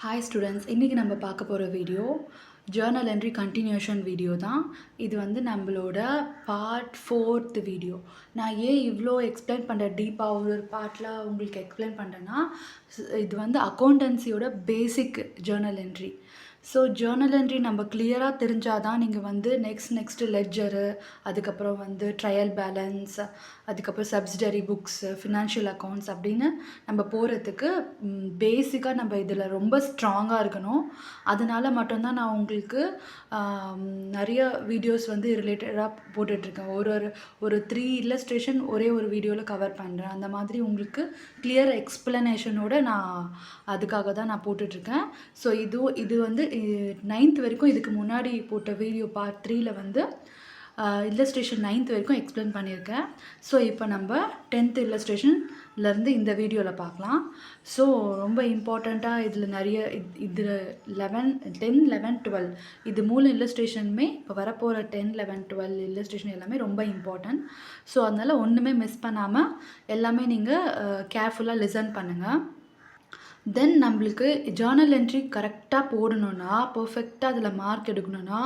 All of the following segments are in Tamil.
ஹாய் ஸ்டூடெண்ட்ஸ், இன்றைக்கி நம்ம பார்க்க போகிற video Journal entry continuation video தான். இது வந்து நம்மளோட பார்ட் 4th வீடியோ. நான் ஏன் இவ்வளோ எக்ஸ்பிளைன் பண்ணுறேன், டீப்பாக ஒரு பார்ட்டில் உங்களுக்கு எக்ஸ்பிளைன் பண்ணுறேன்னா, இது வந்து அக்கௌண்டன்சியோட basic journal entry. So journal entry நம்ம கிளியராக தெரிஞ்சால் தான் நீங்கள் வந்து நெக்ஸ்ட்டு லெட்ஜரு, அதுக்கப்புறம் வந்து ட்ரையல் பேலன்ஸ், அதுக்கப்புறம் சப்சிடரி புக்ஸு, ஃபினான்ஷியல் அக்கௌண்ட்ஸ் அப்படின்னு நம்ம போகிறதுக்கு பேசிக்காக நம்ம இதில் ரொம்ப ஸ்ட்ராங்காக இருக்கணும். அதனால மட்டும்தான் நான் உங்களுக்கு நிறைய வீடியோஸ் வந்து ரிலேட்டடாக போட்டுட்ருக்கேன். ஒரு 3 இல்லஸ்ட்ரேஷன் ஒரே ஒரு வீடியோவில் கவர் பண்ணுறேன். அந்த மாதிரி உங்களுக்கு கிளியர் எக்ஸ்ப்ளனேஷனோட நான் அதுக்காக தான் நான் போட்டுட்ருக்கேன். ஸோ இது வந்து 9th வரைக்கும் இதுக்கு முன்னாடி போட்ட வீடியோ பார்ட் 3ல் வந்து இல்லஸ்ட்ரேஷன் 9th வரைக்கும் எக்ஸ்பிளைன் பண்ணியிருக்கேன். ஸோ இப்போ நம்ம 10th இல்லஸ்ட்ரேஷன்லேருந்து இந்த வீடியோவில் பார்க்கலாம். ஸோ ரொம்ப இம்பார்ட்டண்ட்டாக இதில் நிறைய இதில் 10, 11, 12 இது 3 இல்லஸ்ட்ரேஷனுமே இப்போ வரப்போகிற 10, 11, 12 இல்லஸ்ட்ரேஷன் எல்லாமே ரொம்ப இம்பார்ட்டன்ட். ஸோ அதனால் ஒன்றுமே மிஸ் பண்ணாமல் எல்லாமே நீங்கள் கேர்ஃபுல்லாக லிசன் பண்ணுங்கள். தென் நம்மளுக்கு ஜேர்னல் என்ட்ரி கரெக்டாக போடணுன்னா, பர்ஃபெக்டாக அதில் மார்க் எடுக்கணுன்னா,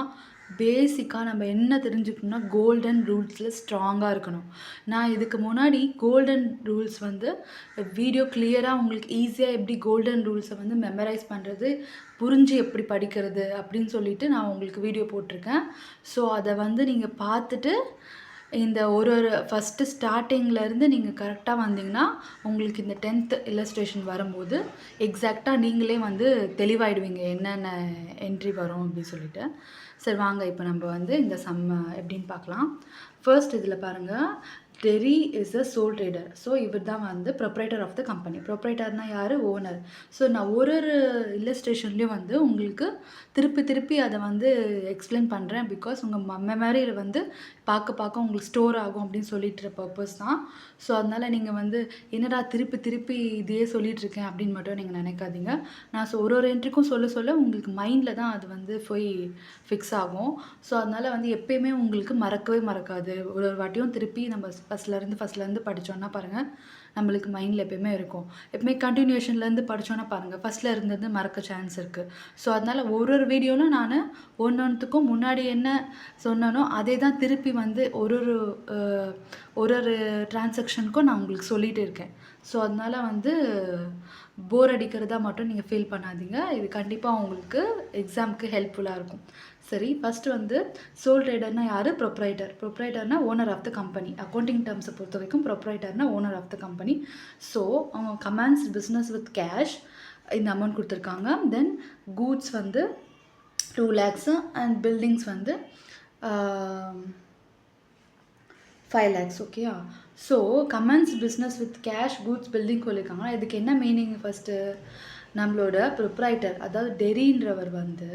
பேசிக்காக நம்ம என்ன தெரிஞ்சுக்கணும்னா கோல்டன் ரூல்ஸில் ஸ்ட்ராங்காக இருக்கணும். நான் இதுக்கு முன்னாடி கோல்டன் ரூல்ஸ் வந்து வீடியோ கிளியராக உங்களுக்கு ஈஸியாக எப்படி கோல்டன் ரூல்ஸை வந்து மெமரைஸ் பண்ணுறது, புரிஞ்சு எப்படி படிக்கிறது அப்படின்னு சொல்லிட்டு நான் உங்களுக்கு வீடியோ போட்டிருக்கேன். ஸோ அதை வந்து நீங்கள் பார்த்துட்டு இந்த ஒரு ஃபஸ்ட்டு ஸ்டார்டிங்லேருந்து நீங்கள் கரெக்டாக வந்தீங்கன்னா உங்களுக்கு இந்த 10th இல்லஸ்ட்ரேஷன் வரும்போது எக்ஸாக்டாக நீங்களே வந்து தெளிவாயிடுவீங்க என்னென்ன என்ட்ரி வரும் அப்படின்னு சொல்லிட்டு. சரி வாங்க இப்போ நம்ம வந்து இந்த எப்படின்னு பார்க்கலாம். ஃபர்ஸ்ட் இதில் பாருங்கள், Terry is a soul trader. So இவர் தான் வந்து ப்ரொப்ரைட்டர் ஆஃப் த கம்பெனி. ப்ரொப்ரைட்டர்னால் யார்? ஓனர். ஸோ நான் ஒரு இல்லஸ்ட்ரேஷன்லேயும் வந்து உங்களுக்கு திருப்பி அதை வந்து எக்ஸ்பிளைன் பண்ணுறேன். பிகாஸ் உங்கள் மெமரியில் வந்து பார்க்க உங்களுக்கு ஸ்டோர் ஆகும் அப்படின்னு சொல்லிட்டு பர்பஸ் தான். ஸோ அதனால் நீங்கள் வந்து என்னடா திருப்பி இதையே சொல்லிகிட்ருக்கேன் அப்படின்னு மட்டும் நீங்கள் நினைக்காதீங்க. நான் ஒரு என்ட்ரிக்கும் சொல்ல உங்களுக்கு மைண்டில் தான் அது வந்து போய் ஃபிக்ஸ் ஆகும். ஸோ அதனால் வந்து எப்பயுமே உங்களுக்கு மறக்கவே மறக்காது. ஒரு வாட்டியும் திருப்பி நம்ம ஃபஸ்ட்லேருந்து படித்தோன்னா பாருங்கள், நம்மளுக்கு மைண்டில் எப்பயுமே இருக்கும். எப்பவுமே கண்டினியூஷன்லேருந்து படித்தோன்னா பாருங்கள், ஃபஸ்ட்டில் இருந்தது மறக்க சான்ஸ் இருக்குது. ஸோ அதனால் ஒரு வீடியோவில் நான் ஒன்றுத்துக்கும் முன்னாடி என்ன சொன்னனோ அதே தான் திருப்பி வந்து ஒரு டிரான்சாக்ஷனுக்கும் நான் உங்களுக்கு சொல்லிகிட்டு இருக்கேன். ஸோ அதனால் வந்து போர் அடிக்கிறதா மட்டும் நீங்கள் ஃபீல் பண்ணாதீங்க. இது கண்டிப்பாக உங்களுக்கு எக்ஸாமுக்கு ஹெல்ப்ஃபுல்லாக இருக்கும். சரி, ஃபஸ்ட்டு வந்து சோல் ட்ரேடர்னால் யார்? ப்ரொப்ரைட்டர்னா owner of the company. Accounting டேர்ம்ஸை பொறுத்த வரைக்கும் ப்ரொப்ரைட்டர்னா owner of the company. So அவங்க கமாண்ட்ஸ் பிஸ்னஸ் வித் கேஷ் இந்த அமௌண்ட் கொடுத்துருக்காங்க. தென் கூட்ஸ் வந்து 2 lakhs அண்ட் பில்டிங்ஸ் வந்து 5 lakhs. ஓகேயா? So commence business with cash, goods, building சொல்லியிருக்காங்கன்னா இதுக்கு என்ன மீனிங்? ஃபஸ்ட்டு நம்மளோட ப்ரொப்ரைட்டர் அதாவது டெரின்றவர் வந்து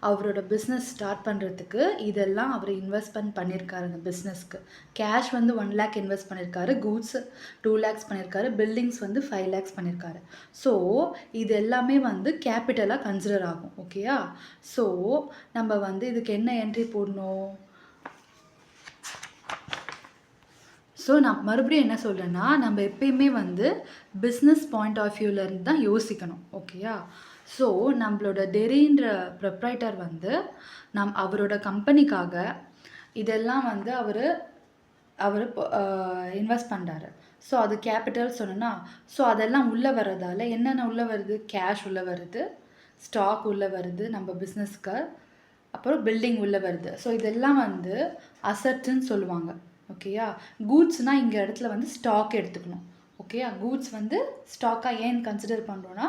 அவரோட பிஸ்னஸ் ஸ்டார்ட் பண்ணுறதுக்கு இதெல்லாம் அவர் இன்வெஸ்ட்மெண்ட் பண்ணியிருக்காரு. அந்த பிஸ்னஸ்க்கு கேஷ் வந்து 1 lakh இன்வெஸ்ட் பண்ணியிருக்காரு, கூட்ஸ் 2 lakhs பண்ணியிருக்காரு, பில்டிங்ஸ் வந்து 5 lakhs பண்ணியிருக்காரு. ஸோ இது எல்லாமே வந்து கேபிட்டலாக கன்சிடர் ஆகும். ஓகேயா? ஸோ நம்ம வந்து இதுக்கு என்ன என்ட்ரி போடணும்? ஸோ நான் மறுபடியும் என்ன சொல்கிறேன்னா, நம்ம எப்பயுமே வந்து பிஸ்னஸ் பாயிண்ட் ஆஃப் வியூவிலேருந்து தான் யோசிக்கணும். ஓகேயா? ஸோ நம்மளோட டெரின்ற ப்ரொப்ரைட்டர் வந்து அவரோட கம்பெனிக்காக இதெல்லாம் வந்து அவர் இன்வெஸ்ட் பண்ணுறாரு. ஸோ அது கேபிட்டல் சொன்னோன்னா, ஸோ அதெல்லாம் உள்ளே வர்றதால என்னென்ன உள்ளே வருது? கேஷ் உள்ளே வருது, ஸ்டாக் உள்ளே வருது நம்ம பிஸ்னஸ்க்கு, அப்புறம் பில்டிங் உள்ளே வருது. ஸோ இதெல்லாம் வந்து அசட்ஸ்ன்னு சொல்லுவாங்க. ஓகேயா? கூட்ஸ்னால் இங்கே இடத்துல வந்து ஸ்டாக் எடுத்துக்கணும். ஓகேயா? கூட்ஸ் வந்து ஸ்டாக்காக ஏன் கன்சிடர் பண்ணுறோன்னா,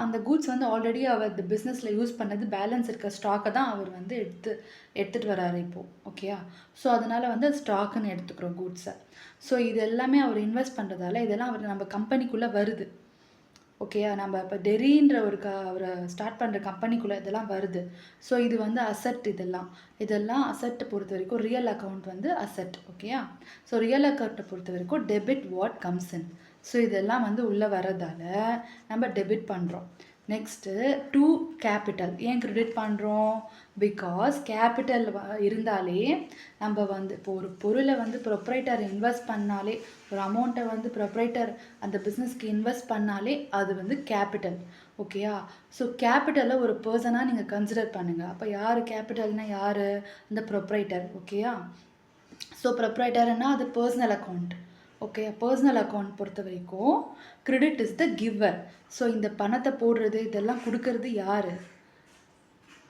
அந்த கூட்ஸ் வந்து ஆல்ரெடி அவர் இந்த பிஸ்னஸில் யூஸ் பண்ணது பேலன்ஸ் இருக்க ஸ்டாக்கை தான் அவர் வந்து எடுத்துகிட்டு வராரு இப்போது. ஓகேயா? ஸோ அதனால் வந்து ஸ்டாக்குன்னு எடுத்துக்கிறோம் கூட்ஸை. ஸோ இது எல்லாமே அவர் இன்வெஸ்ட் பண்ணுறதால இதெல்லாம் அவர் நம்ம கம்பெனிக்குள்ளே வருது. ஓகேயா? நம்ம இப்போ டெரின்ற அவரை ஸ்டார்ட் பண்ணுற கம்பெனிக்குள்ளே இதெல்லாம் வருது. ஸோ இது வந்து அசட். இதெல்லாம் அசட்டை பொறுத்த வரைக்கும் ரியல் அக்கௌண்ட் வந்து அசட். ஓகேயா? ஸோ ரியல் அக்கௌண்ட்டை பொறுத்த வரைக்கும் debit what comes in. So இதெல்லாம் வந்து உள்ளே வர்றதால நம்ம டெபிட் பண்ணுறோம். நெக்ஸ்ட்டு டு கேபிட்டல் ஏன் கிரெடிட் பண்ணுறோம்? பிகாஸ் கேபிட்டல் இருந்தாலே நம்ம வந்து இப்போ ஒரு பொருளை வந்து ப்ரொப்ரைட்டர் இன்வெஸ்ட் பண்ணாலே, ஒரு அமௌண்ட்டை வந்து ப்ரொப்ரைட்டர் அந்த பிஸ்னஸ்க்கு இன்வெஸ்ட் பண்ணாலே அது வந்து கேபிட்டல். ஓகேயா? ஸோ கேபிட்டலை ஒரு பர்சனாக நீங்கள் கன்சிடர் பண்ணுங்கள். அப்போ யார் கேபிட்டல்னா யார்? இந்த ப்ரொப்ரைட்டர். ஓகேயா? ஸோ ப்ரொப்ரைட்டர்னா அது personal account. Okay, personal account பொறுத்த வரைக்கும் credit is the giver. So இந்த பணத்தை போடுறது இதெல்லாம் கொடுக்கறது யார்?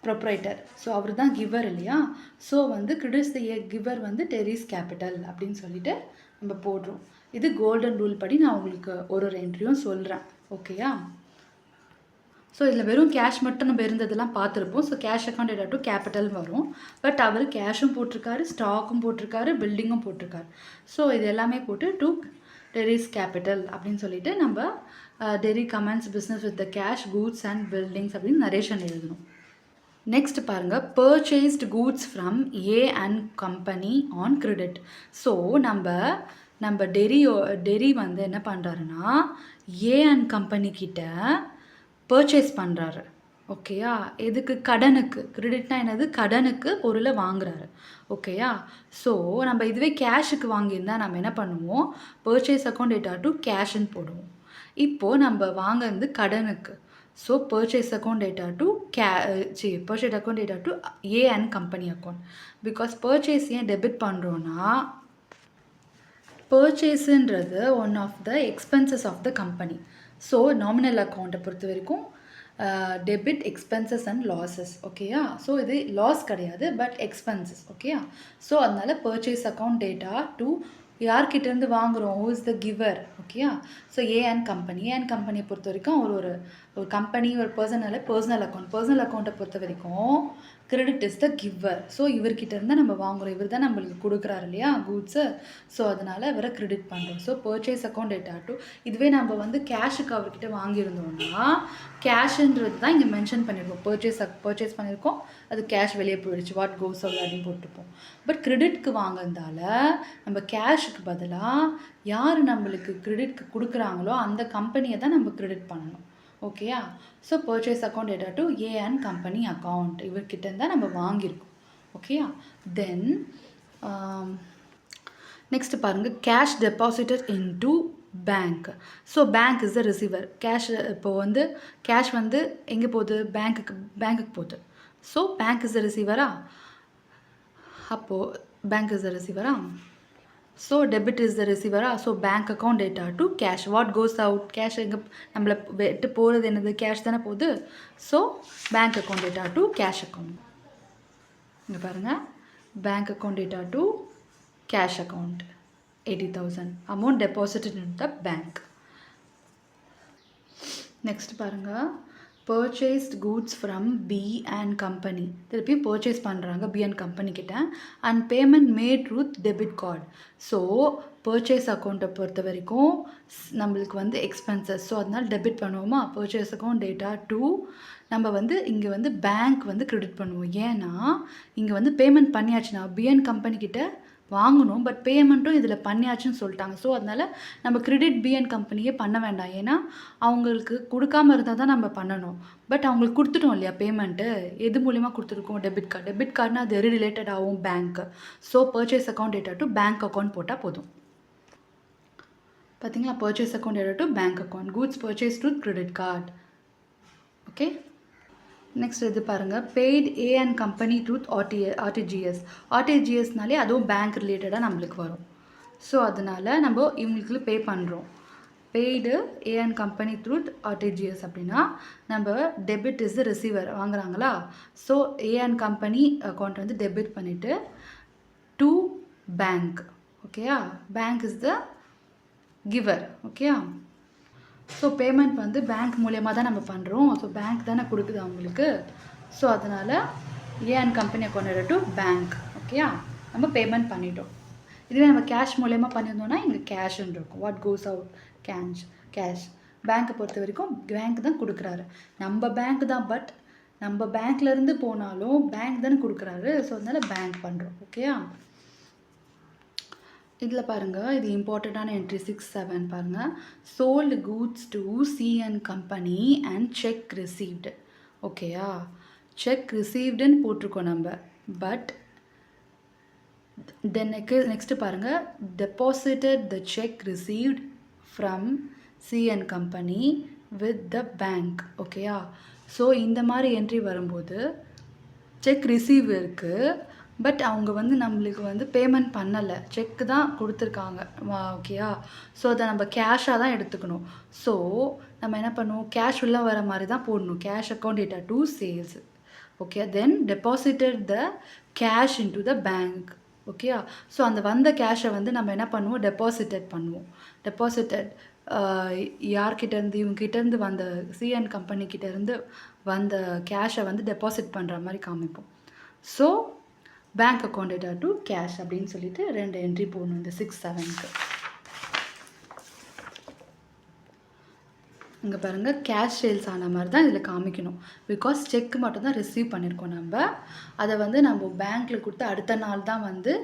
ப்ரொப்ரைட்டர். ஸோ அவர் தான் கிவர் இல்லையா? ஸோ வந்து கிரெடிட்ஸ் த கிவர் வந்து டெரிஸ் கேபிட்டல் அப்படின்னு சொல்லிட்டு நம்ம போடுறோம். இது கோல்டன் ரூல் படி நான் உங்களுக்கு ஒரு என்ட்ரியும் சொல்கிறேன். ஓகேயா? ஸோ இதில் வெறும் கேஷ் மட்டும் நம்ம இருந்ததெல்லாம் பார்த்துருப்போம். So cash account data to capital வரும். பட் அவர் கேஷும் போட்டிருக்காரு, ஸ்டாக்கும் போட்டிருக்காரு, பில்டிங்கும் போட்டிருக்காரு. ஸோ இது எல்லாமே போட்டு டு டெரிஸ் கேபிட்டல் அப்படின்னு சொல்லிட்டு நம்ம Terry comments business with the cash goods and buildings அப்படின்னு நரேஷன் எழுதணும். நெக்ஸ்ட் பாருங்கள், purchased goods from A and company on credit. So நம்ம டெரி வந்து என்ன பண்ணுறாருன்னா ஏ அண்ட் கம்பெனிக்கிட்ட பர்ச்சேஸ் பண்ணுறாரு. ஓகேயா? எதுக்கு? கடனுக்கு. கிரெடிட்னா என்னது? கடனுக்கு பொருளை வாங்குறாரு. ஓகேயா? ஸோ நம்ம இதுவே கேஷுக்கு வாங்கியிருந்தால் நம்ம என்ன பண்ணுவோம்? பர்ச்சேஸ் அக்கௌண்ட் டேட்டா டு கேஷ்ன்னு போடுவோம். இப்போது நம்ம வாங்குறது கடனுக்கு. So purchase account data to purchase account data to A and company account. Because purchase ஏன் டெபிட் பண்ணுறோன்னா, பர்ச்சேஸுன்றது one of the expenses of the company. So nominal அக்கௌண்ட்டை பொறுத்த வரைக்கும் டெபிட் எக்ஸ்பென்சஸ் அண்ட் லாஸஸ். ஓகேயா? ஸோ இது லாஸ் கிடையாது, பட் எக்ஸ்பென்சஸ். ஓகேயா? ஸோ அதனால் பர்ச்சேஸ் அக்கௌண்ட் டேட்டா டு யார்கிட்டேருந்து வாங்குகிறோம்? Who is the giver. ஓகேயா? ஸோ ஏ அண்ட் கம்பெனியை பொறுத்த வரைக்கும் ஒரு கம்பெனி ஒரு பர்சனல் அக்கௌண்ட்டை பொறுத்த வரைக்கும் credit is the giver. So இவர்கிட்ட இருந்தால் நம்ம வாங்குகிறோம், இவர் தான் நம்மளுக்கு கொடுக்குறாரு இல்லையா கூட்ஸு. ஸோ அதனால் இவரை கிரெடிட் பண்ணுறோம். So purchase account data to, இதுவே நம்ம வந்து கேஷுக்கு அவர்கிட்ட வாங்கியிருந்தோம்னா கேஷுன்றது தான் இங்கே மென்ஷன் பண்ணியிருக்கோம். பர்ச்சேஸ் பண்ணியிருக்கோம், அது கேஷ் வெளியே போயிடுச்சு, வாட் கோஸ் அவுட் அப்படின்னு போட்டிருப்போம். பட் கிரெடிட்க்கு வாங்குறதால நம்ம கேஷுக்கு பதிலாக யார் நம்மளுக்கு கிரெடிட்க்கு கொடுக்குறாங்களோ அந்த கம்பெனியை தான் நம்ம கிரெடிட் பண்ணணும். ஓகேயா? So purchase account data to A and company account, இவர்கிட்ட இருந்தால் நம்ம வாங்கியிருக்கோம். ஓகேயா? தென் நெக்ஸ்ட் பாருங்கள், cash deposited into bank. So bank is the receiver. Cash இப்போ வந்து கேஷ் வந்து எங்கே போகுது? பேங்க்குக்கு போகுது. ஸோ பேங்க் இஸ் த ரிசீவரா? அப்போது பேங்க் இஸ் த ரிசீவரா? ஸோ டெபிட் இஸ் த ரிசீவரா? So bank account data to cash. What goes out? Cash எங்கே நம்மளை விட்டு போகிறது? என்னது? கேஷ் தானே போகுது. So bank account data to cash account. இங்கே பாருங்கள், bank account data to cash account 80,000 amount deposited in the bank. Next பாருங்கள், purchased goods from B and company. திருப்பியும் பர்ச்சேஸ் பண்ணுறாங்க பி அண்ட் கம்பெனிக்கிட்ட and payment made with debit card. So purchase அக்கௌண்ட்டை பொறுத்த வரைக்கும் நம்மளுக்கு வந்து எக்ஸ்பென்சஸ். ஸோ அதனால் டெபிட் பண்ணுவோமா? பர்ச்சேஸ் அக்கௌண்ட் டேட்டா டு நம்ம வந்து இங்கே வந்து பேங்க் வந்து கிரெடிட் பண்ணுவோம். ஏன்னா இங்கே வந்து பேமெண்ட் பண்ணியாச்சுன்னா பி அண்ட் கம்பெனிக்கிட்ட வாங்கணும், பட் பேமெண்ட்டும் இதில் பண்ணியாச்சுன்னு சொல்லிட்டாங்க. ஸோ அதனால் நம்ம கிரெடிட் பி அண்ட் கம்பெனியே பண்ண வேண்டாம். ஏன்னா அவங்களுக்கு கொடுக்காமல் இருந்தால் தான் நம்ம பண்ணணும். பட் அவங்களுக்கு கொடுத்துட்டோம் இல்லையா பேமெண்ட்டு, எது மூலிமா கொடுத்துருக்கோம்? டெபிட் கார்டுனா அது ரிலேட்டட் ஆகும் பேங்க்கு. So purchase account data to bank account போட்டால் போதும். பார்த்தீங்களா? Purchase account data to bank account, goods purchase to credit card. Okay, next இது பாருங்கள், paid A and company through ஆர்டிஜிஎஸ்னாலே அதுவும் பேங்க் ரிலேட்டடாக நம்மளுக்கு வரும். ஸோ அதனால் நம்ம இவங்களுக்கு பே பண்ணுறோம். Paid A and company through RTGS அப்படின்னா நம்ம டெபிட் இஸ் த ரிசீவர் வாங்குறாங்களா. So A and company account வந்து டெபிட் பண்ணிவிட்டு டு பேங்க். ஓகேயா? Bank is the giver. ஓகேயா? ஸோ பேமெண்ட் வந்து பேங்க் மூலியமாக தான் நம்ம பண்ணுறோம். ஸோ பேங்க் தானே கொடுக்குது அவங்களுக்கு. ஸோ அதனால் ஏ and company account to bank. ஓகேயா? நம்ம பேமெண்ட் பண்ணிட்டோம். இதுவே நம்ம கேஷ் மூலயமா பண்ணியிருந்தோம்னா இங்கே கேஷ்ன்னு இருக்கும். What goes out? கேஷ். பேங்க்கை பொறுத்த வரைக்கும் பேங்க் தான் கொடுக்குறாரு. நம்ம பேங்க் தான், பட் நம்ம பேங்க்லேருந்து போனாலும் பேங்க் தானே கொடுக்குறாரு. ஸோ அதனால் பேங்க் பண்ணுறோம். ஓகேயா? இதில் பாருங்கள், இது இம்பார்ட்டண்ட்டான என்ட்ரி 6-7 பாருங்கள். Sold goods to C and company and check received. ஓகேயா? செக் ரிசீவ்டுன்னு போட்டிருக்கோம் நம்ம. பட் தென் நெக்ஸ்ட்டு பாருங்கள், deposited the cheque received from C and company with the bank. ஓகேயா? ஸோ இந்த மாதிரி என்ட்ரி வரும்போது செக் ரிசீவ் இருக்குது, பட் அவங்க வந்து நம்மளுக்கு வந்து பேமெண்ட் பண்ணலை, செக்கு தான் கொடுத்துருக்காங்க. ஓகேயா? ஸோ அதை நம்ம கேஷாக தான் எடுத்துக்கணும். ஸோ நம்ம என்ன பண்ணுவோம், கேஷ் உள்ளே வர மாதிரி தான் போடணும். Cash account data to sales. Okay, then deposited the cash into the bank. ஓகேயா? ஸோ அந்த வந்த கேஷை வந்து நம்ம என்ன பண்ணுவோம், டெபாசிட்டட் பண்ணுவோம். டெபாசிட்டட் யார்கிட்டேருந்து, இவங்ககிட்டேருந்து வந்த சிஎன் கம்பெனிக்கிட்டேருந்து வந்த கேஷை வந்து டெபாசிட் பண்ணுற மாதிரி காமிப்போம். So bank account data to cash அப்படின்னு சொல்லிட்டு 2 என்ட்ரி போடணும் இந்த 6, 7க்கு. இங்கே பாருங்கள், கேஷ் சேல்ஸ் ஆன மாதிரி தான் இதில் காமிக்கணும். பிகாஸ் செக் மட்டும் தான் ரிசீவ் பண்ணியிருக்கோம் நம்ம. அதை வந்து நம்ம பேங்க்கில் கொடுத்து அடுத்த நாள் தான் வந்து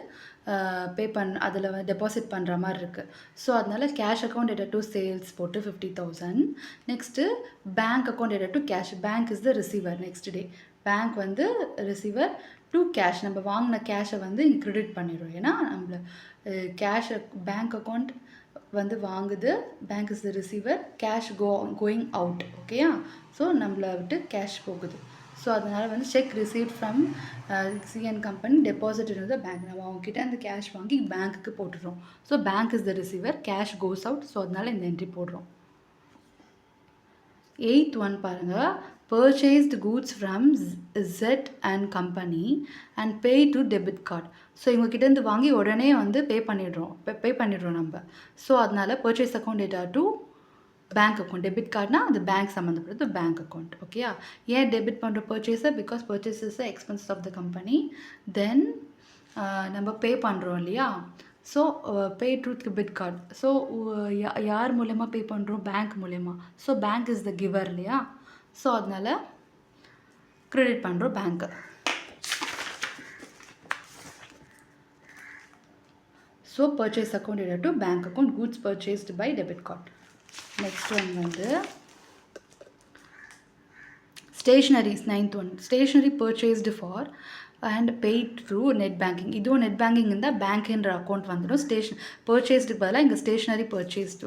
அதில் டெபாசிட் பண்ணுற மாதிரி இருக்குது. ஸோ அதனால் cash account data to sales போட்டு 50,000. Next bank account data to cash. Bank is the receiver. Next day bank வந்து ரிசீவர் டு கேஷ். நம்ம வாங்கின கேஷை வந்து இங்கே க்ரெடிட் பண்ணிடுறோம். ஏன்னா நம்மள கேஷ் பேங்க் அக்கௌண்ட் வந்து வாங்குது, bank is the receiver, cash going out. ஓகேயா? ஸோ நம்மளை விட்டு கேஷ் போகுது. ஸோ அதனால் வந்து cheque receive from CN company deposit in the bank. நம்ம அவங்ககிட்ட அந்த கேஷ் வாங்கி பேங்க்குக்கு போட்டுடுறோம். So bank is the receiver, cash goes out. So அதனால் இந்த என்ட்ரி போடுறோம். 8th ஒன் பாருங்கள், purchased goods from Z and company and pay to debit card. So இவங்ககிட்டேருந்து வாங்கி உடனே வந்து பே பண்ணிடுறோம் நம்ம. ஸோ அதனால் purchase account data to bank account. Debit கார்ட்னா அது பேங்க் சம்மந்தப்பட்டது, பேங்க் அக்கௌண்ட். ஓகேயா? ஏன் டெபிட் பண்ணுற பர்ச்சேஸை, because purchase is expenses of the company. Then நம்ம பே பண்ணுறோம் இல்லையா? So pay to debit card. So யார் மூலயமா பே பண்ணுறோம், பேங்க் மூலயமா. So bank is the giver இல்லையா? ஸோ அதனால் க்ரெடிட் பண்ணுறோம் பேங்க்கு. So purchase account data to bank account, goods purchased by debit card. Next one வந்து stationeries. 9th one, stationery purchased for and paid through net banking. இதுவும் நெட் பேங்கிங் இருந்தால் பேங்க்ன்ற அக்கௌண்ட் வந்துடும். பர்ச்சேஸ்டுக்கு பதிலாக இங்கே ஸ்டேஷ்னரி பர்ச்சேஸ்டு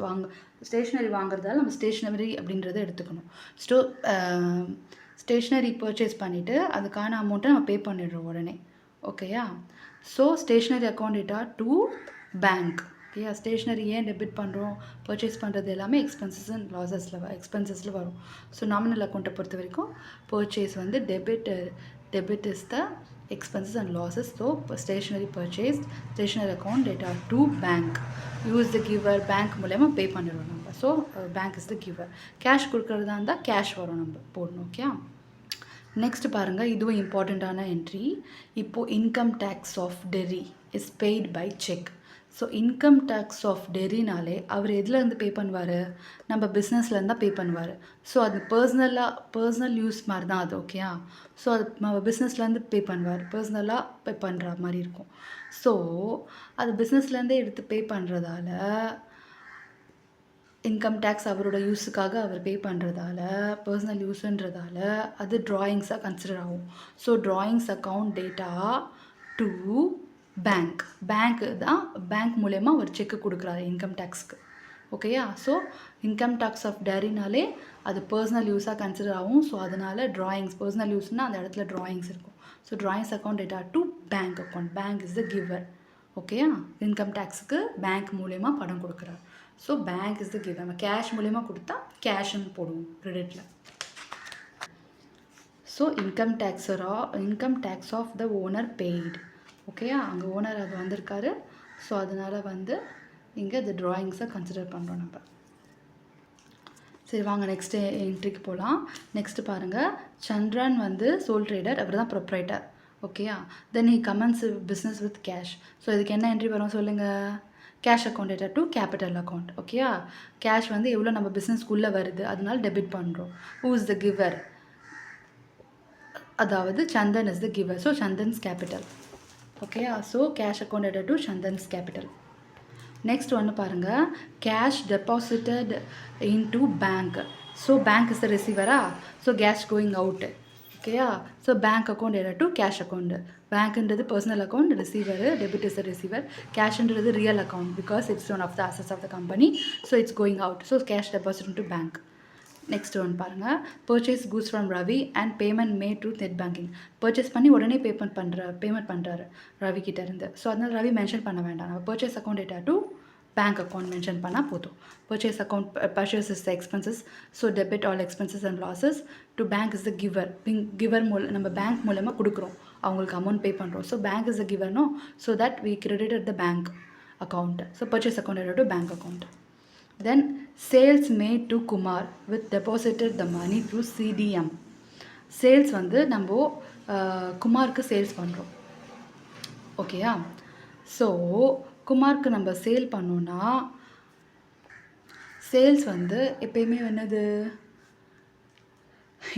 ஸ்டேஷ்னரி வாங்குறதால நம்ம ஸ்டேஷ்னரி அப்படின்றத எடுத்துக்கணும். ஸ்டேஷ்னரி பர்ச்சேஸ் பண்ணிவிட்டு அதுக்கான அமௌண்ட்டை நம்ம பே பண்ணிடுறோம் உடனே. ஓகேயா? So stationery account data to bank. ஓகேயா? ஸ்டேஷ்னரி ஏன் டெபிட் பண்ணுறோம், பர்ச்சேஸ் பண்ணுறது எல்லாமே எக்ஸ்பென்சஸ் அண்ட் எக்ஸ்பென்சஸில் வரும். ஸோ நாமினல் அக்கௌண்ட்டை பொறுத்த வரைக்கும் பர்ச்சேஸ் வந்து debit is the expenses and losses. So stationery purchased, stationery account data to bank. Use the giver, bank மூலமா பே பண்ணிடுவோம் நம்ம. So bank is the giver. Cash கொடுக்குறதா இருந்தால் கேஷ் வரும் நம்ம போடணும். ஓகே? நெக்ஸ்ட் பாருங்கள், இதுவும் இம்பார்ட்டண்ட்டான என்ட்ரி. இப்போது income tax of Terry is paid by cheque. So income tax of டெரினாலே அவர் எதுலேருந்து பே பண்ணுவார், நம்ம பிஸ்னஸ்லேருந்து தான் பே பண்ணுவார். ஸோ அது பர்சனல் யூஸ் மாதிரி தான் அது. ஓகேயா? ஸோ அது நம்ம பிஸ்னஸ்லேருந்து பே பண்ணுவார், பர்சனலாக பே பண்ணுற மாதிரி இருக்கும். ஸோ அது பிஸ்னஸ்லேருந்தே எடுத்து பே பண்ணுறதால இன்கம் டேக்ஸ் அவரோட யூஸுக்காக அவர் பே பண்ணுறதால, பர்சனல் யூஸுன்றதால அது ட்ராயிங்ஸாக கன்சிடர் ஆகும். So drawings account data to bank. Bank மூலயமா ஒரு செக்கு கொடுக்குறாரு இன்கம் டேக்ஸ்க்கு. ஓகேயா? ஸோ இன்கம் டேக்ஸ் ஆஃப் டேரினாலே அது பர்சனல் யூஸாக கன்சிடர் ஆகும். ஸோ அதனால் ட்ராயிங்ஸ், பர்சனல் யூஸ்னால் அந்த இடத்துல ட்ராயிங்ஸ் இருக்கும். So drawings account data to bank account. Bank is the giver. ஓகேயா? இன்கம் டேக்ஸுக்கு பேங்க் மூலயமா பணம் கொடுக்குறாரு. So bank is the giver. நம்ம கேஷ் மூலயமா கொடுத்தா கேஷ்ன்னு போடுவோம் கிரெடிட்டில். So income tax of the owner paid. ஓகேயா? அங்கே ஓனர் அது வந்திருக்காரு. ஸோ அதனால் வந்து இங்கே இந்த ட்ராயிங்ஸை கன்சிடர் பண்ணுறோம் நம்ம. சரி, வாங்க நெக்ஸ்ட்டு என்ட்ரிக்கு போகலாம். நெக்ஸ்ட்டு பாருங்கள், சந்திரன் வந்து சோல் ட்ரேடர், அவர் தான் ப்ரொப்ரைட்டர். ஓகேயா? Then he commences business with cash. So இதுக்கு என்ன என்ட்ரி வரும் சொல்லுங்கள்? Cash account data to capital account. ஓகேயா? கேஷ் வந்து எவ்வளோ நம்ம பிஸ்னஸ்க்குள்ளே வருது அதனால டெபிட் பண்ணுறோம். Who is the giver? அதாவது Chandan is the giver. So Chandan's capital. ஓகேயா? So cash account data to Chandan's capital. Next ஒன்று பாருங்கள், cash deposited into bank. So bank is the ரிசீவரா? So cash going out. ஓகேயா? So bank account data to cash account. பேங்க்ன்றது personal account, receiver debit is the receiver. கேஷ்ன்றது real account because it's one of the assets of the company. So it's going out. So cash deposit to bank. Next one பாருங்கள், purchase goods from Ravi and payment made through net banking. Purchase பண்ணி உடனே பேமெண்ட் பண்ணுறாரு ரவி கிட்ட இருந்து. ஸோ அதனால் ரவி மென்ஷன் பண்ண வேண்டாம், நம்ம purchase account data to bank account mention பண்ணால் போதும். Purchase account purchase the expenses, so debit all expenses and losses to bank is the giver நம்ம பேங்க் மூலமாக கொடுக்குறோம், அவங்களுக்கு அமௌண்ட் பே பண்ணுறோம். ஸோ பேங்க் இஸ் த கிவர்னோ, so that we credited the bank account. So purchase account data to bank account. Then sales made to Kumar with deposited the money through CDM. Sales வந்து நம்ம குமாருக்கு சேல்ஸ் பண்ணுறோம், ஓகேயா? ஸோ குமாருக்கு நம்ம சேல் பண்ணோன்னா சேல்ஸ் வந்து எப்பயுமே என்னது,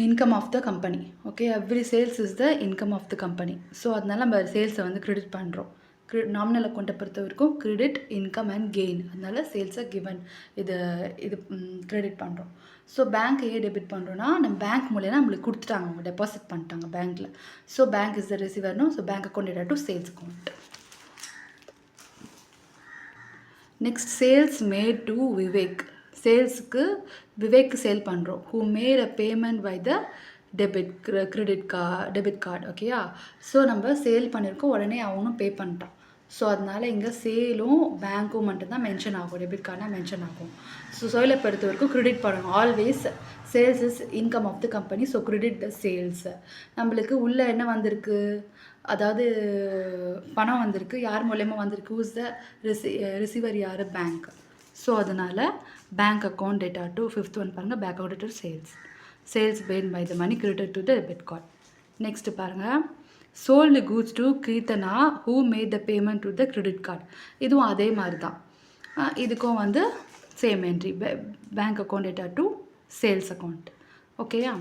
income of the company. Okay, every sales is the income of the company. So அதனால நம்ம சேல்ஸை வந்து கிரெடிட் பண்ணுறோம். நாமினல் அக்கௌண்ட்டை பொறுத்த வரைக்கும் கிரெடிட் இன்கம் அண்ட் கெயின், அதனால சேல்ஸை கிவன் இது கிரெடிட் பண்ணுறோம். ஸோ பேங்க் ஏன் டெபிட் பண்ணுறோன்னா, நம்ம பேங்க் மூலியமாக நம்மளுக்கு கொடுத்துட்டாங்க, அவங்க டெபாசிட் பண்ணிட்டாங்க பேங்க்கில். ஸோ பேங்க் இஸ் த ரிசீவர்னோ, so bank account data to sales account. Next sales made to Vivek. சேல்ஸுக்கு விவேக்கு சேல் பண்ணுறோம். Who made a payment by the debit card. ஓகேயா? ஸோ நம்ம சேல் பண்ணியிருக்கோம், உடனே அவனும் பே பண்ணிட்டான். ஸோ அதனால் இங்கே சேலும் பேங்க்கும் மட்டும்தான் மென்ஷன் ஆகும், டெபிட் கார்டாக மென்ஷன் ஆகும். ஸோ சேலை பொறுத்த வரைக்கும் கிரெடிட் பண்ணணும். Always sales is income of the company, so credit the sales. நம்மளுக்கு உள்ளே என்ன வந்திருக்கு, அதாவது பணம் வந்திருக்கு, யார் மூலயமா வந்திருக்கு, ஹூஸ் த ரிசீவர் யார், பேங்க். ஸோ அதனால் bank account data to fifth one பாருங்கள், பேங்க் அக்கௌண்ட் டேட்டா sales paid by the money credited to the debit card. Next பாருங்கள், sold goods to Keerthana who made the payment to the credit card. இதுவும் அதே மாதிரி தான், இதுக்கும் வந்து same entry, bank account data to sales account. ஓகேயா?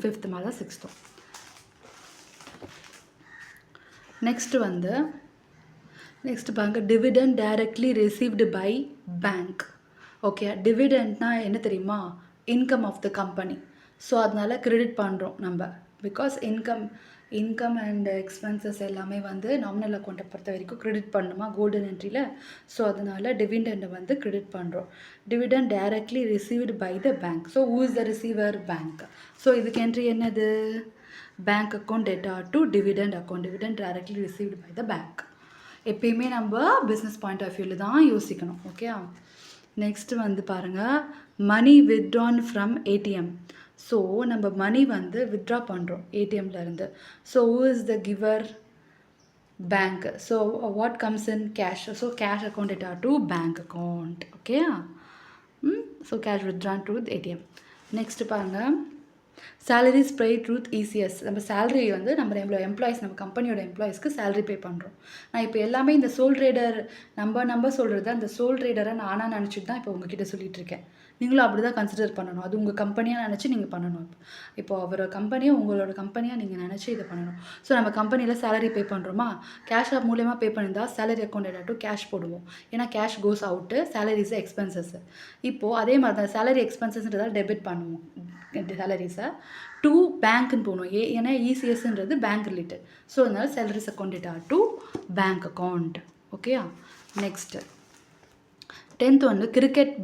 ஃபிஃப்த் மாதிரி தான் சிக்ஸ்த்தும். நெக்ஸ்ட் பாருங்க, dividend directly received by bank. Okay, டிவிடெண்ட்னா என்ன தெரியுமா, income of the company. So அதனால் கிரெடிட் பண்ணுறோம் நம்ம, பிகாஸ் இன்கம் அண்ட் எக்ஸ்பென்சஸ் எல்லாமே வந்து நாமினல் அக்கௌண்ட்டை பொறுத்த வரைக்கும் கிரெடிட் பண்ணணுமா கோல்டன் என்ட்ரியில். ஸோ அதனால் டிவிடெண்டை வந்து கிரெடிட் பண்ணுறோம். Dividend directly received by the bank. So who is the receiver, bank. So இதுக்கு என்ட்ரி என்னது, bank account data to dividend account. Dividend directly received by the bank. எப்பயுமே நம்ம பிஸ்னஸ் பாயிண்ட் ஆஃப் வியூவில் தான் யோசிக்கணும். ஓகே, நெக்ஸ்ட்டு வந்து பாருங்கள், money withdrawn from ATM. So நம்ம மணி வந்து வித்ட்ரா பண்ணுறோம் ஏடிஎம்லேருந்து. So who is the giver, bank. So what comes in cash. So cash account data to bank account. Okay, so cash withdrawn to ATM. Next பாருங்கள், சேலரிஸ் பே ட்ரூத் இசிஎஸ். நம்ம சேலரி வந்து நம்ம எம்ப்ளாயிஸ், நம்ம கம்பெனியோட எம்ப்ளாயிஸ்க்கு சேலரி பே பண்ணுறோம். நான் இப்போ எல்லாமே இந்த சோல் ட்ரேடர் நம்ம சொல்கிறது, அந்த சோல் ட்ரேடரை நானாக நினச்சிட்டு தான் இப்போ உங்ககிட்ட சொல்லிகிட்டு இருக்கேன். நீங்களும் அப்படி தான் கன்சிடர் பண்ணணும். அது உங்கள் கம்பெனியாக நினச்சி நீங்கள் பண்ணணும். இப்போ அவரோட கம்பெனியை உங்களோட கம்பெனியாக நீங்கள் நினச்சி இதை பண்ணணும். ஸோ நம்ம கம்பெனியில் சேலரி பே பண்ணுறோமா, கேஷ் ஆப் மூலயமா பே பண்ணியிருந்தால் salary account data to cash போடுவோம். ஏன்னா cash goes out, salaries expenses. இப்போது அதே மாதிரி தான் சேலரி எக்ஸ்பென்சஸ்ன்றதால் டெபிட் பண்ணுவோம் சேலரிஸை டு பேங்க்குன்னு போகணும். ஏன்னா இசிஎஸ்ன்றது பேங்க் ரிலேட்டட். ஸோ அதனால் salaries account data to bank account. ஓகேயா? நெக்ஸ்ட்டு 10th வந்து cricket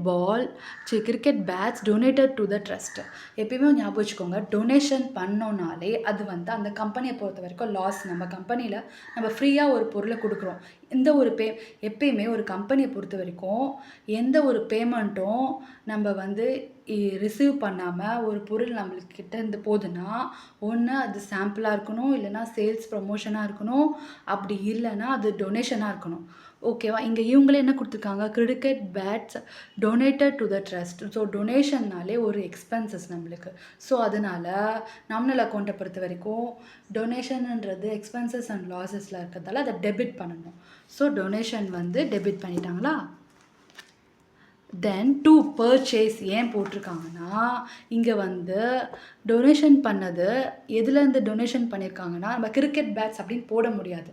bats donated to the trust. எப்பயுமே ஞாபகம் வச்சுக்கோங்க, டொனேஷன் பண்ணோன்னாலே அது வந்து அந்த கம்பெனியை பொறுத்த வரைக்கும் லாஸ். நம்ம கம்பெனியில் நம்ம ஃப்ரீயாக ஒரு பொருளை கொடுக்குறோம். எப்பயுமே ஒரு கம்பெனியை பொறுத்த வரைக்கும் எந்த ஒரு பேமெண்ட்டும் நம்ம வந்து ரிசீவ் பண்ணாமல் ஒரு பொருள் நம்மளுக்கு கிட்ட இருந்து போகுதுன்னா, ஒன்று அது சாம்பிளாக இருக்கணும், இல்லைனா சேல்ஸ் ப்ரமோஷனாக இருக்கணும், அப்படி இல்லைன்னா அது டொனேஷனாக இருக்கணும். ஓகேவா? இங்கே இவங்களே என்ன கொடுத்துருக்காங்க, cricket bats donated to the trust. So டொனேஷன்னாலே ஒரு எக்ஸ்பென்சஸ் நம்மளுக்கு. ஸோ அதனால் நாமினல் அக்கௌண்ட்டை பொறுத்த வரைக்கும் டொனேஷன்ன்றது எக்ஸ்பென்சஸ் அண்ட் லாஸஸில் இருக்கிறதால அதை டெபிட் பண்ணணும். ஸோ டொனேஷன் வந்து டெபிட் பண்ணிட்டாங்களா. தென் டு பர்ச்சேஸ் ஏன் போட்டிருக்காங்கன்னா, இங்கே வந்து டொனேஷன் பண்ணது எதுலேருந்து டொனேஷன் பண்ணியிருக்காங்கன்னா, நம்ம கிரிக்கெட் பேட்ஸ் அப்படின்னு போட முடியாது.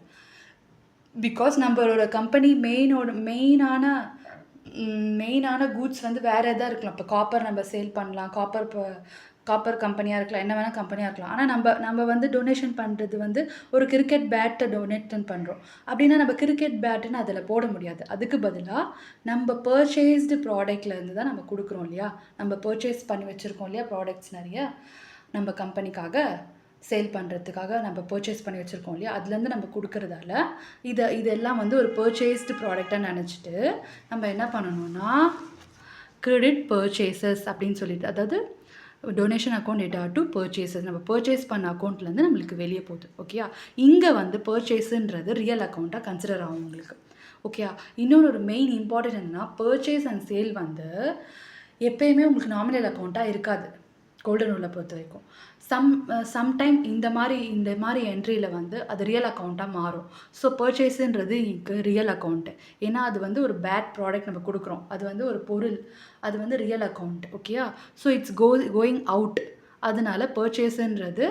பிகாஸ் நம்மளோட கம்பெனி மெயினான கூட்ஸ் வந்து வேறு எதாவது இருக்கலாம். இப்போ காப்பர் நம்ம சேல் பண்ணலாம், காப்பர் கம்பெனியாக இருக்கலாம், என்ன வேணால் கம்பெனியாக இருக்கலாம். ஆனால் நம்ம வந்து டொனேஷன் பண்ணுறது வந்து ஒரு கிரிக்கெட் பேட்டை டொனேட் பண்ணுறோம் அப்படின்னா நம்ம கிரிக்கெட் பேட்டுன்னு அதில் போட முடியாது. அதுக்கு பதிலாக நம்ம பர்ச்சேஸ்டு ப்ராடக்ட்லேருந்து தான் நம்ம கொடுக்குறோம் இல்லையா. நம்ம பர்ச்சேஸ் பண்ணி வச்சுருக்கோம் இல்லையா ப்ராடக்ட்ஸ் நிறைய நம்ம கம்பெனிக்காக சேல் பண்ணுறதுக்காக நம்ம பர்ச்சேஸ் பண்ணி வச்சுருக்கோம் இல்லையா, அதுலேருந்து நம்ம கொடுக்குறதால இதெல்லாம் வந்து ஒரு பர்ச்சேஸ்டு ப்ராடக்டாக நினச்சிட்டு நம்ம என்ன பண்ணணும்னா கிரெடிட் பர்ச்சேசஸ் அப்படின்னு சொல்லிட்டு, அதாவது donation account data to purchases, நம்ம பர்ச்சேஸ் பண்ண அக்கௌண்ட்லேருந்து நம்மளுக்கு வெளியே போகுது. ஓகேயா, இங்கே வந்து பர்ச்சேஸுன்றது ரியல் அக்கௌண்ட்டாக கன்சிடர் ஆகும் உங்களுக்கு. ஓகேயா, இன்னொன்று ஒரு மெயின் இம்பார்ட்டன்ட் என்னென்னா பர்ச்சேஸ் அண்ட் சேல் வந்து எப்போயுமே உங்களுக்கு நாமினல் அக்கௌண்ட்டாக இருக்காது கோல்டன் ரூலை பொறுத்த வரைக்கும். சம்டைம் இந்த மாதிரி என்ட்ரியில் வந்து அது ரியல் அக்கௌண்ட்டாக மாறும். ஸோ பர்ச்சேஸுன்றது ரியல் அக்கௌண்ட்டு, ஏன்னா அது வந்து ஒரு பேட் ப்ராடக்ட் நம்ம கொடுக்குறோம், அது வந்து ஒரு பொருள், அது வந்து ரியல் அக்கௌண்ட். ஓகேயா, ஸோ இட்ஸ் கோயிங் அவுட், அதனால பர்ச்சேஸுன்றது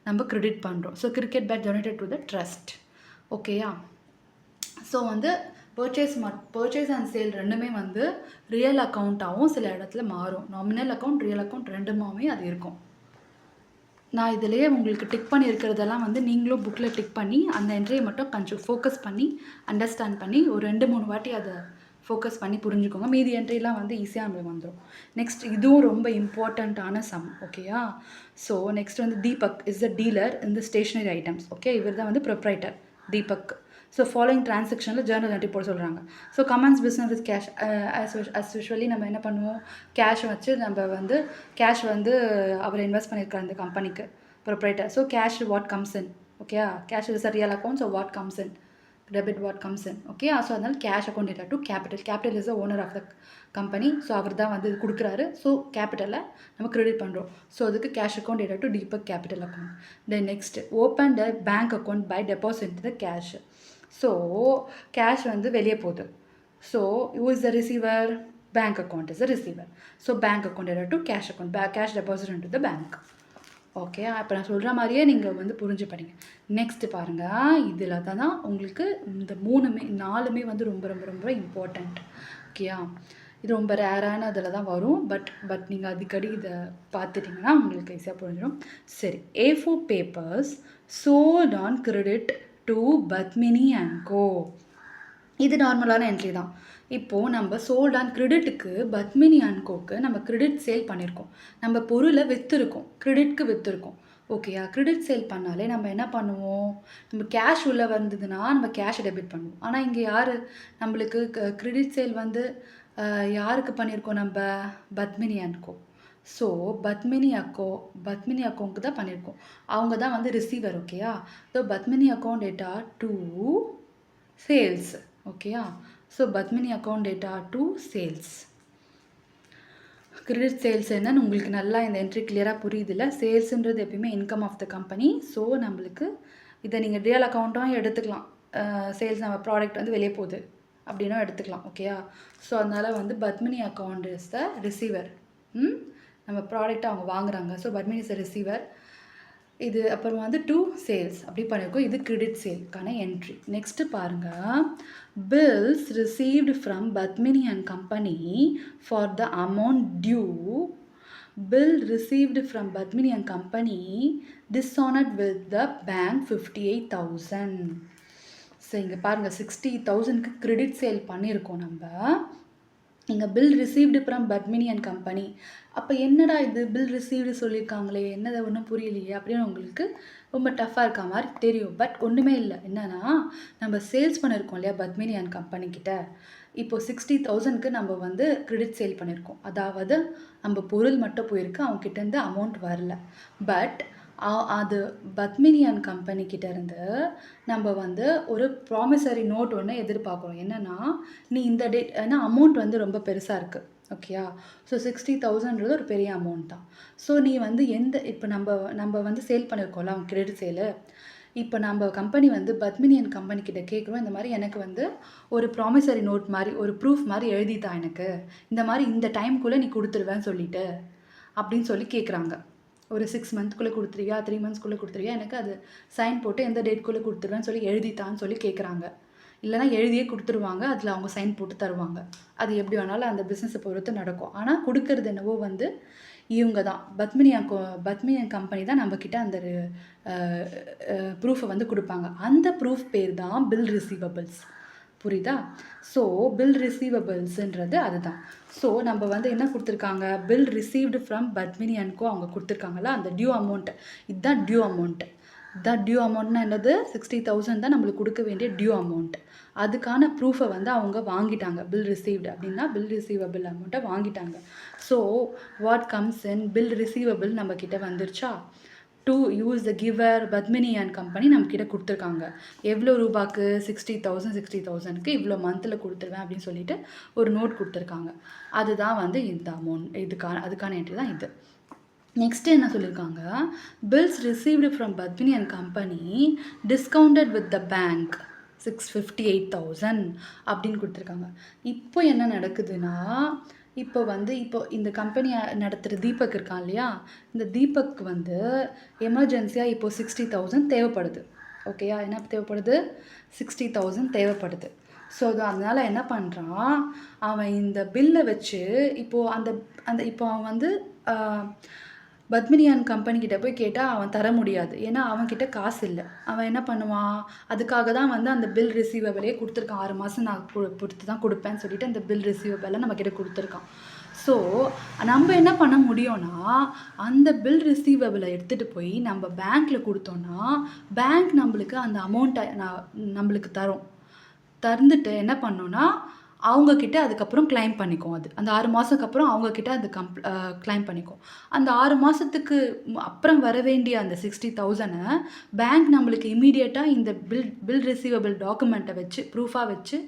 நம்ம கிரெடிட் பண்ணுறோம். So cricket bat donated to the trust. ஓகேயா, ஸோ வந்து பர்ச்சேஸ் அண்ட் சேல் ரெண்டுமே வந்து ரியல் அக்கௌண்ட்டாகவும் சில இடத்துல மாறும். நாமினல் அக்கௌண்ட், ரியல் அக்கௌண்ட் ரெண்டுமாவே அது இருக்கும். நான் இதிலேயே உங்களுக்கு டிக் பண்ணியிருக்கிறதெல்லாம் வந்து நீங்களும் புக்கில் டிக் பண்ணி அந்த என்ட்ரியை மட்டும் கொஞ்சம் ஃபோக்கஸ் பண்ணி அண்டர்ஸ்டாண்ட் பண்ணி ஒரு 2-3 வாட்டி அதை ஃபோக்கஸ் பண்ணி புரிஞ்சுக்கோங்க. மீதி என்ட்ரிலாம் வந்து ஈஸியாக நம்மளுக்கு வந்துடும். நெக்ஸ்ட் இதுவும் ரொம்ப இம்பார்ட்டண்ட்டான சம். ஓகேயா, ஸோ நெக்ஸ்ட் வந்து தீபக் இஸ் த டீலர் இந்த ஸ்டேஷ்னரி ஐட்டம்ஸ். ஓகே, இவர் தான் வந்து ப்ரொப்ரைட்டர் தீபக். ஸோ ஃபாலோயிங் டிரான்சாக்ஷனில் ஜேர்னல் என்ட்ரி போட சொல்கிறாங்க. So commence business with cash. As usually நம்ம என்ன பண்ணுவோம், கேஷ் வச்சு நம்ம வந்து கேஷ் வந்து அவர் இன்வெஸ்ட் பண்ணியிருக்காரு அந்த கம்பெனிக்கு proprietor. So cash what comes in. ஓகேயா, cash is a real account, so what comes in, debit what comes in. Okay, so அதனால் cash account data to capital is the owner of the company. So அவர் தான் வந்து கொடுக்குறாரு. ஸோ கேபிட்டலை நம்ம கிரெடிட் பண்ணுறோம். ஸோ அதுக்கு cash account data to Deepak capital account. Then next open the bank account by deposit the cash. So cash வந்து வெளியே போகுது. So who is the receiver? Bank account is the receiver. So bank account data to cash account, cash deposit into the bank. Okay, இப்போ நான் சொல்கிற மாதிரியே நீங்கள் வந்து புரிஞ்சு படிங்க. நெக்ஸ்ட்டு பாருங்கள், இதில் தான் உங்களுக்கு இந்த 4மே வந்து ரொம்ப ரொம்ப ரொம்ப இம்பார்ட்டண்ட். ஓகேயா, இது ரொம்ப ரேரான இதில் தான் வரும். பட் நீங்கள் அடிக்கடி இதை பார்த்துட்டிங்கன்னா உங்களுக்கு ஈஸியாக புரிஞ்சிடும். சரி, A4 papers sold on credit to Padmini and co. இது நார்மலான என்ட்ரி தான். இப்போது நம்ம சோல்ட் ஆன் கிரெடிட்டுக்கு பத்மினி அண்ட் கோக்கு நம்ம கிரெடிட் சேல் பண்ணியிருக்கோம். நம்ம பொருளை விற்றுருக்கோம், கிரெடிட்க்கு விற்றுருக்கோம். ஓகேயா, கிரெடிட் சேல் பண்ணாலே நம்ம என்ன பண்ணுவோம், நம்ம கேஷ் உள்ளே வந்ததுன்னா நம்ம கேஷை டெபிட் பண்ணுவோம். ஆனால் இங்கே யார் நம்மளுக்கு கிரெடிட் சேல் வந்து யாருக்கு பண்ணியிருக்கோம், நம்ம Padmini and co. So Padmini அக்கௌண்ட்க்கு தான் பண்ணியிருக்கோம். அவங்க தான் வந்து ரிசீவர். ஓகேயா, so Padmini account data to sales. ஓகேயா, so Padmini account data to sales. Credit sales என்னன்னு உங்களுக்கு நல்லா இந்த என்ட்ரி கிளியராக புரியுதில்ல. சேல்ஸுன்றது எப்பயுமே income of the company. So நம்மளுக்கு இதை நீங்கள் ரியல் அக்கௌண்ட்டும் எடுத்துக்கலாம். சேல்ஸ் நம்ம ப்ராடக்ட் வந்து வெளியே போகுது அப்படின்னும் எடுத்துக்கலாம். ஓகேயா, ஸோ அதனால் வந்து Padmini account is the receiver. நம்ம ப்ராடக்ட்டை அவங்க வாங்குறாங்க. So Padmini is the receiver. இது அப்புறம் வந்து டு சேல்ஸ் அப்படி பண்ணியிருக்கோம். இது கிரெடிட் சேல்க்கான என்ட்ரி. நெக்ஸ்ட்டு பாருங்கள், bills received from Padmini and company for the amount due. Bill received from Padmini and company dishonoured with the bank 58,000. So இங்கே பாருங்கள், 60,000க்கு கிரெடிட் சேல் பண்ணியிருக்கோம் நம்ம. இங்கே bill received from Padmini and company. அப்போ என்னடா இது பில் ரிசீவ்டு சொல்லியிருக்காங்களே, என்னதை ஒன்றும் புரியலையே அப்படின்னு உங்களுக்கு ரொம்ப டஃப்பாக இருக்க மாதிரி தெரியும். பட் ஒன்றுமே இல்லை. என்னென்னா நம்ம சேல்ஸ் பண்ணியிருக்கோம் இல்லையா பத்மினி அண்ட் கம்பெனிக்கிட்ட. இப்போது 60,000க்கு நம்ம வந்து கிரெடிட் சேல் பண்ணியிருக்கோம். அதாவது நம்ம பொருள் மட்டும் போயிருக்கு, அவங்கக்கிட்டேருந்து அமௌண்ட் வரல. பட் அது பத்மினி அண்ட் கம்பெனிக்கிட்ட இருந்து நம்ம வந்து ஒரு ப்ராமிசரி நோட் ஒன்று எதிர்பார்க்குறோம். என்னென்னா நீ இந்த டேட், ஏன்னா அமௌண்ட் வந்து ரொம்ப பெருசாக இருக்குது. ஓகேயா, ஸோ 60,000ன்றது ஒரு பெரிய அமௌண்ட் தான். ஸோ நீ வந்து இப்போ நம்ம வந்து சேல் பண்ணியிருக்கோம்ல அவங்க கிரெடிட் சேலு. இப்போ நம்ம கம்பெனி வந்து பத்மினி அண்ட் கம்பெனிக்கிட்ட கேட்குறோம், இந்த மாதிரி எனக்கு வந்து ஒரு ப்ராமிசரி நோட் மாதிரி ஒரு ப்ரூஃப் மாதிரி எழுதித்தா, எனக்கு இந்த மாதிரி இந்த டைம்குள்ளே நீ கொடுத்துருவேன்னு சொல்லிட்டு அப்படின்னு சொல்லி கேட்குறாங்க. ஒரு 6 மந்த்க்குள்ளே கொடுத்துருவியா, 3 மந்த்ஸ்க்குள்ளே கொடுத்துருவியா, எனக்கு அது சைன் போட்டு எந்த டேட்குள்ளே கொடுத்துருவேன்னு சொல்லி எழுதித்தான்னு சொல்லி கேட்குறாங்க. இல்லைனா எழுதியே கொடுத்துருவாங்க, அதில் அவங்க சைன் போட்டு தருவாங்க. அது எப்படி வேணாலும் அந்த பிஸ்னஸை பொறுத்து நடக்கும். ஆனால் கொடுக்கறது என்னவோ வந்து இவங்க தான் பத்மினியன் கம்பெனி தான் நம்மக்கிட்ட அந்த ப்ரூஃபை வந்து கொடுப்பாங்க. அந்த ப்ரூஃப் பேர் தான் பில் ரிசீவபிள்ஸ். புரியுதா? ஸோ பில் ரிசீவபிள்ஸுன்றது அதுதான். ஸோ நம்ம வந்து என்ன கொடுத்துருக்காங்க, bill received from Padmini and co அவங்க கொடுத்துருக்காங்களா அந்த டியூ அமௌண்ட்டு. இதுதான் டியூ அமௌண்ட்டு. இதுதான் டியூ அமௌண்ட்னா என்னது, 60,000 தான் நம்மளுக்கு கொடுக்க வேண்டிய டியூ அமௌண்ட். அதுக்கான ப்ரூஃபை வந்து அவங்க வாங்கிட்டாங்க. பில் ரிசீவ்டு அப்படின்னா பில் ரிசீவபிள் அமௌண்ட்டை வாங்கிட்டாங்க. So what comes in bill receivable நம்மக்கிட்ட வந்துருச்சா. To use the giver Padmini and company நம்மக்கிட்ட கொடுத்துருக்காங்க. எவ்வளோ ரூபாய்க்கு, 60,000க்கு இவ்வளோ மந்தில் கொடுத்துருவேன் அப்படின்னு சொல்லிட்டு ஒரு நோட் கொடுத்துருக்காங்க. அதுதான் வந்து இந்த அமௌண்ட், அதுக்கான என்ட்ரி தான் இது. நெக்ஸ்ட்டு என்ன சொல்லியிருக்காங்க, bills received from Padmini and company discounted with the bank 658,000 அப்படின்னு கொடுத்துருக்காங்க. இப்போ என்ன நடக்குதுன்னா, இப்போ இந்த கம்பெனியை நடத்துகிற தீபக் இருக்கான் இல்லையா, இந்த தீபக் வந்து எமர்ஜென்சியாக இப்போது 60,000 தேவைப்படுது. ஓகேயா, என்ன தேவைப்படுது, 60,000 தேவைப்படுது. ஸோ அதனால் என்ன பண்ணுறான், அவன் இந்த பில்லை வச்சு இப்போது இப்போ அவன் வந்து பத்மினி அண்ட் கம்பெனிக்கிட்ட போய் கேட்டால் அவன் தர முடியாது. ஏன்னா அவன்கிட்ட காசு இல்லை. அவன் என்ன பண்ணுவான், அதுக்காக தான் வந்து அந்த பில் ரிசீவபிளே கொடுத்துருக்கான். 6 மாதம் நான் பொறுத்து தான் கொடுப்பேன்னு சொல்லிட்டு அந்த பில் ரிசீவபிளை நம்மக்கிட்ட கொடுத்துருக்கான். ஸோ நம்ம என்ன பண்ண முடியும்னா, அந்த பில் ரிசீவபிளை எடுத்துகிட்டு போய் நம்ம பேங்க்கில் கொடுத்தோன்னா பேங்க் நம்மளுக்கு அந்த அமௌண்ட்டை நம்மளுக்கு தந்துட்டு என்ன பண்ணோன்னா அவங்கக்கிட்ட அதுக்கப்புறம் கிளைம் பண்ணிக்கும். அந்த 6 மாதத்துக்கு அப்புறம் அவங்கக்கிட்ட அது கிளைம் பண்ணிக்கும். அந்த 6 மாதத்துக்கு அப்புறம் வர வேண்டிய அந்த 60,000 பேங்க் நம்மளுக்கு இமீடியட்டாக இந்த பில் ரிசீவபிள் டாக்குமெண்ட்டை வச்சு ப்ரூஃபாக வச்சு,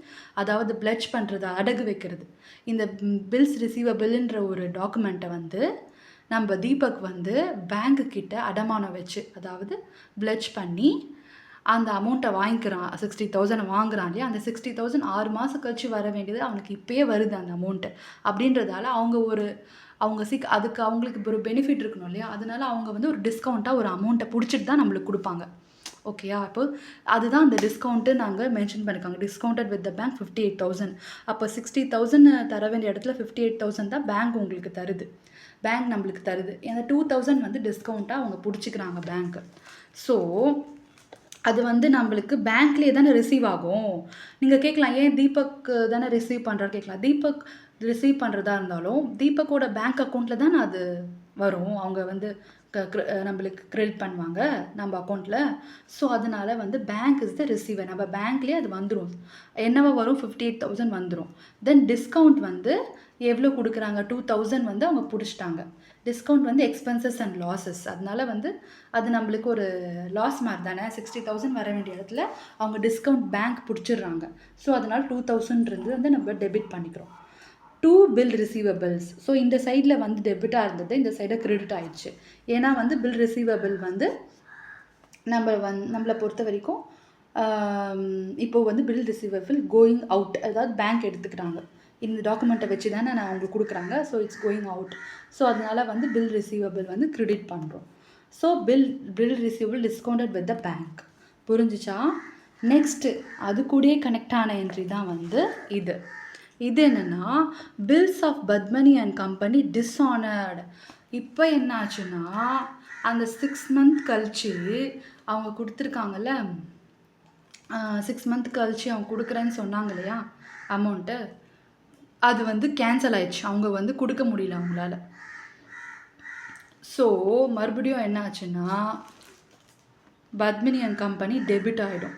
அதாவது பிளட்ஜ் பண்ணுறது, அடகு வைக்கிறது, இந்த பில்ஸ் ரிசீவபிள்ன்ற ஒரு டாக்குமெண்ட்டை வந்து நம்ம தீபக் வந்து பேங்க்குக்கிட்ட அடமானம் வச்சு, அதாவது பிளட்ஜ் பண்ணி அந்த அமௌண்ட்டை வாங்கிக்கிறான். 60,000 வாங்குறான் இல்லையா, அந்த 60,000 6 மாதம் கழிச்சு வர வேண்டியது அவனுக்கு இப்போயே வருது அந்த அமௌண்ட்டு. அப்படின்றதால அதுக்கு அவங்களுக்கு ஒரு பெனிஃபிட் இருக்கணும் இல்லையா, அதனால அவங்க வந்து ஒரு டிஸ்கவுண்ட்டாக ஒரு அமௌண்ட்டை பிடிச்சிட்டு தான் நம்மளுக்கு கொடுப்பாங்க. ஓகேயா, அப்போ அதுதான் அந்த டிஸ்கவுண்ட்டு நாங்கள் மென்ஷன் பண்ணியிருக்காங்க. Discounted with the bank 58,000. அப்போ 60,000 தர வேண்டிய இடத்துல 58,000 தான் பேங்க் உங்களுக்கு தருது, பேங்க் நம்மளுக்கு தருது. அந்த 2,000 வந்து டிஸ்கவுண்ட்டாக அவங்க பிடிச்சிக்கிறாங்க பேங்க்கு. ஸோ அது வந்து நம்மளுக்கு பேங்க்லேயே தானே ரிசீவ் ஆகும். நீங்கள் கேட்கலாம், ஏன் தீபக் தானே ரிசீவ் பண்ணுறாரு கேட்கலாம். தீபக் ரிசீவ் பண்ணுறதா இருந்தாலும் தீபக்கோட பேங்க் அக்கௌண்ட்டில் தானே அது வரும். அவங்க வந்து நம்மளுக்கு கிரெடிட் பண்ணுவாங்க நம்ம அக்கௌண்ட்டில். ஸோ அதனால் வந்து பேங்க் இஸ் த ரிசீவர். நம்ம பேங்க்லேயே அது வந்துடும். என்னவா வரும், 58,000 வந்துடும். தென் டிஸ்கவுண்ட் வந்து எவ்வளோ கொடுக்குறாங்க, 2,000 வந்து அவங்க பிடிச்சிட்டாங்க. டிஸ்கவுண்ட் வந்து எக்ஸ்பென்சஸ் அண்ட் லாஸஸ். அதனால வந்து அது நம்மளுக்கு ஒரு லாஸ் மாதிரி தானே. 60,000 வர வேண்டிய இடத்துல அவங்க டிஸ்கவுண்ட் பேங்க் பிடிச்சிடுறாங்க. ஸோ அதனால் 2,000 வந்து நம்ம டெபிட் பண்ணிக்கிறோம். Two bill receivables. ஸோ இந்த சைடில் வந்து டெபிட்டாக இருந்தது, இந்த சைடில் கிரெடிட் ஆயிடுச்சு. ஏன்னா வந்து பில் ரிசீவபிள் வந்து நம்மளை பொறுத்த வரைக்கும் இப்போது வந்து பில் ரிசீவபிள் கோயிங் அவுட், அதாவது பேங்க் எடுத்துக்கிறாங்க. இந்த டாக்குமெண்ட்டை வச்சு தானே நான் அவங்களுக்கு கொடுக்குறாங்க. So it's going out. So அதனால் வந்து பில் ரிசீவபிள் வந்து கிரெடிட் பண்ணுறோம். So bill receivable discounted with the bank. புரிஞ்சிச்சா? நெக்ஸ்ட்டு அது கூடயே கனெக்ட் ஆன என்ட்ரி தான் வந்து இது என்னென்னா, bills of Padmini and company dishonoured. இப்போ என்ன ஆச்சுன்னா, அந்த 6 மந்த் கழிச்சு அவங்க கொடுத்துருக்காங்கல்ல, 6 மந்த் கழிச்சு அவங்க கொடுக்குறேன்னு சொன்னாங்க இல்லையா அமௌண்ட்டு, அது வந்து கேன்சல் ஆயிடுச்சு. அவங்க வந்து கொடுக்க முடியல அவங்களால. ஸோ மறுபடியும் என்ன ஆச்சுன்னா, பத்மினி அண்ட் கம்பெனி டெபிட் ஆகிடும்.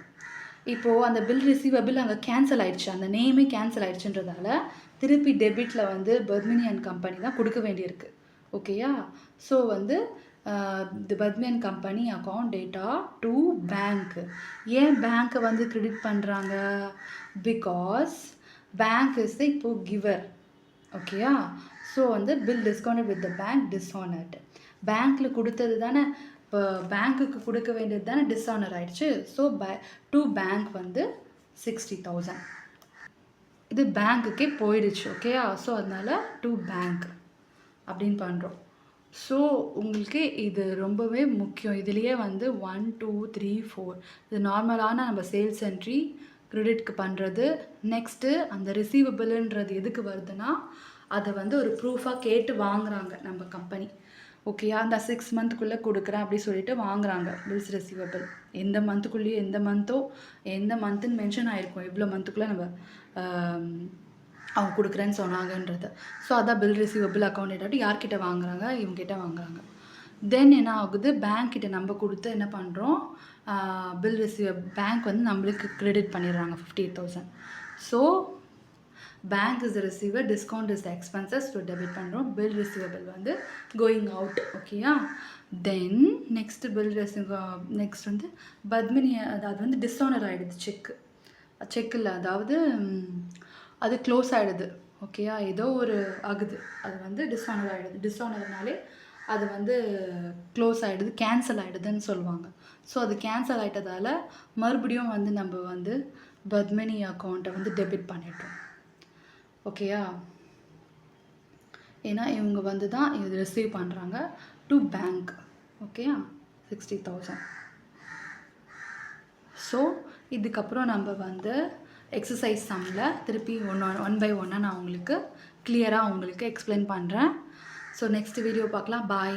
இப்போது அந்த பில் ரிசீவபிள் அங்கே கேன்சல் ஆகிடுச்சு, அந்த நேமே கேன்சல் ஆகிடுச்சுன்றதால திருப்பி டெபிட்டில் வந்து பத்மினி அண்ட் கம்பெனி தான் கொடுக்க வேண்டியிருக்கு. ஓகேயா? ஸோ வந்து the Padmini and company account data to bank. ஏன் பேங்க்கை வந்து கிரெடிட் பண்ணுறாங்க? பிகாஸ் பேங்க் இஸ் இப்போது கிவர். ஓகேயா? ஸோ வந்து bill discounted with the bank dishonoured. பேங்க்கில் கொடுத்தது தானே, இப்போ பேங்க்குக்கு கொடுக்க வேண்டியது தானே டிஸ்ஆனர் ஆயிடுச்சு. ஸோ டு பேங்க் வந்து 60,000 இது பேங்க்குக்கே போயிடுச்சு. ஓகேயா? ஸோ அதனால் டு பேங்க் அப்படின்னு பண்ணுறோம். ஸோ உங்களுக்கு இது ரொம்பவே முக்கியம். இதுலேயே வந்து 1 2 3 4 இது நார்மலான நம்ம சேல்ஸ் என்ட்ரி கிரெடிட்க்கு பண்ணுறது. நெக்ஸ்ட்டு அந்த ரிசீவபிள்ன்றது எதுக்கு வருதுன்னா, அதை வந்து ஒரு ப்ரூஃபாக கேட்டு வாங்குறாங்க நம்ம கம்பெனி. ஓகேயா, அந்த 6 மந்த்துக்குள்ளே கொடுக்குறேன் அப்படி சொல்லிட்டு வாங்குறாங்க பில்ஸ் ரிசீவபிள். எந்த மந்த்துக்குள்ளேயும் எந்த மந்த்துன்னு மென்ஷன் ஆகிருக்கும் எவ்வளோ மந்த்துக்குள்ளே நம்ம அவங்க கொடுக்குறேன்னு சொன்னாங்கன்றது. ஸோ அதான் பில் ரிசீவபிள் அக்கௌண்ட் எட்டாட்டு யார்கிட்ட வாங்குறாங்க, இவங்ககிட்ட வாங்குறாங்க. தென் என்ன ஆகுது, பேங்க் கிட்ட நம்ம கொடுத்து என்ன பண்ணுறோம், பில் பேங்க் வந்து நம்மளுக்கு கிரெடிட் பண்ணிடுறாங்க 58,000. So bank is receiver, discount is the expenses to debit பண்ணுறோம். பில் ரிசீவபிள் வந்து கோயிங் அவுட். ஓகேயா, தென் நெக்ஸ்ட் வந்து பத்மினி, அதாவது வந்து டிஸ்ஆனர் ஆகிடுது செக்கில், அதாவது அது க்ளோஸ் ஆகிடுது. ஓகேயா, ஏதோ ஒரு ஆகுது, அது வந்து டிஸ்ஆனர் ஆகிடுது. டிஸ்ஆனர்னாலே அது வந்து க்ளோஸ் ஆகிடுது, கேன்சல் ஆகிடுதுன்னு சொல்லுவாங்க. ஸோ அது கேன்சல் ஆகிட்டதால் மறுபடியும் வந்து நம்ம வந்து பத்மினி அக்கௌண்ட்டை வந்து டெபிட் பண்ணிட்டோம். ஓகேயா, ஏன்னா இவங்க வந்து தான் இது ரிசீவ் பண்ணுறாங்க டு பேங்க். ஓகேயா, 60,000. ஸோ இதுக்கப்புறம் நம்ம வந்து எக்ஸசைஸ் சம்மில் திருப்பி ஒன் பை ஒன்னாக நான் உங்களுக்கு கிளியராக உங்களுக்கு எக்ஸ்பிளைன் பண்ணுறேன். ஸோ நெக்ஸ்ட் வீடியோ பார்க்கலாம். பாய்.